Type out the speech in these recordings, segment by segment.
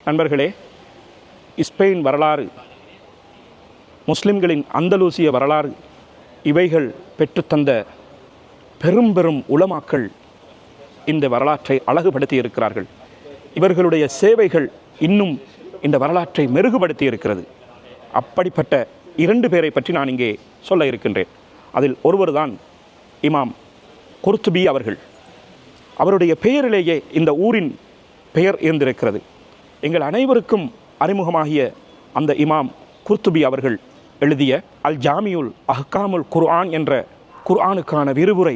நண்பர்களே, ஸ்பெயின் வரலாறு, முஸ்லிம்களின் அந்தலூசிய வரலாறு, இவைகள் பெற்றுத்தந்த பெரும் பெரும் உலமாக்கள் இந்த வரலாற்றை அழகுபடுத்தி இருக்கிறார்கள். இவர்களுடைய சேவைகள் இன்னும் இந்த வரலாற்றை மெருகுபடுத்தி இருக்கிறது. அப்படிப்பட்ட 2 பேரை பற்றி நான் இங்கே சொல்ல இருக்கின்றேன். அதில் ஒருவர் தான் இமாம் குர்துபி அவர்கள். அவருடைய பெயரிலேயே இந்த ஊரின் பெயர் இருந்திருக்கிறது. எங்கள் அனைவருக்கும் அறிமுகமாகிய அந்த இமாம் குர்துபி அவர்கள் எழுதிய அல் ஜாமியுல் அஹ்காமுல் குர்ஆன் என்ற குர்ஆனுக்கான விரிவுரை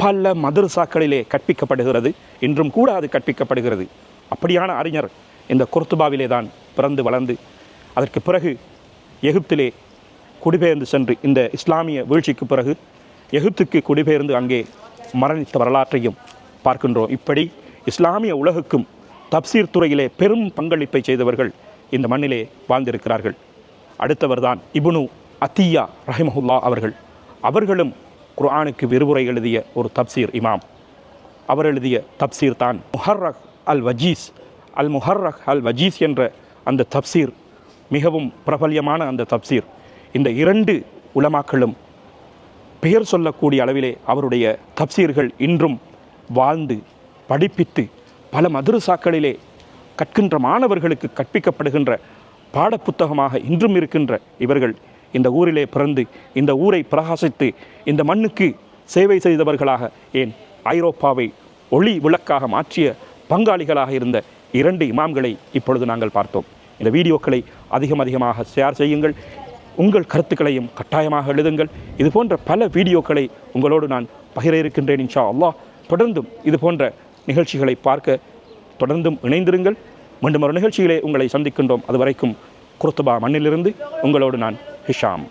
பல மதரசாக்களிலே கற்பிக்கப்படுகிறது. இன்றும் கூட அது கற்பிக்கப்படுகிறது. அப்படியான அறிஞர் இந்த குர்துபாவிலே தான் பிறந்து வளர்ந்து அதற்கு பிறகு எகிப்திலே குடிபெயர்ந்து சென்று, இந்த இஸ்லாமிய வீழ்ச்சிக்கு பிறகு எகிப்துக்கு குடிபெயர்ந்து அங்கே மரணித்த வரலாற்றையும் பார்க்கின்றோம். இப்படி இஸ்லாமிய உலகுக்கும் தப்சீர் துறையிலே பெரும் பங்களிப்பை செய்தவர்கள் இந்த மண்ணிலே வாழ்ந்திருக்கிறார்கள். அடுத்தவர் தான் இப்னு அத்தியா ரஹிமஹுல்லா அவர்கள். அவர்களும் குர்ஆனுக்கு விரிவுரை எழுதிய ஒரு தப்சீர் இமாம். அவர் எழுதிய தப்சீர் தான் முஹர்ரக் அல் வஜீஸ். முஹர்ரக் அல் வஜீஸ் என்ற அந்த தப்சீர் மிகவும் பிரபல்யமான அந்த தப்சீர். இந்த 2 உலமாக்களும் பெயர் சொல்லக்கூடிய அளவிலே அவருடைய தப்சீர்கள் இன்றும் வாழ்ந்து படிப்பித்து பல மதரசாக்களிலே கற்கின்ற மாணவர்களுக்கு கற்பிக்கப்படுகின்ற பாடப்புத்தகமாக இன்றும் இருக்கின்ற இவர்கள் இந்த ஊரிலே பிறந்து இந்த ஊரை பிரகாசித்து இந்த மண்ணுக்கு சேவை செய்தவர்களாக, ஏன் ஐரோப்பாவை ஒளி விளக்காக மாற்றிய பங்காளிகளாக இருந்த 2 இமாம்களை இப்பொழுது நாங்கள் பார்த்தோம். இந்த வீடியோக்களை அதிகமாக ஷேர் செய்யுங்கள். உங்கள் கருத்துக்களையும் கட்டாயமாக எழுதுங்கள். இது போன்ற பல வீடியோக்களை உங்களோடு நான் பகிர இருக்கின்றேன் இன்ஷா அல்லாஹ். தொடர்ந்தும் இது போன்ற நிகழ்ச்சிகளை பார்க்க தொடர்ந்தும் இணைந்திருங்கள். மீண்டும் ஒரு நிகழ்ச்சியிலே உங்களை சந்திக்கின்றோம். அதுவரைக்கும் குர்துபா மண்ணிலிருந்து உங்களோடு நான் ஹிஷாம்.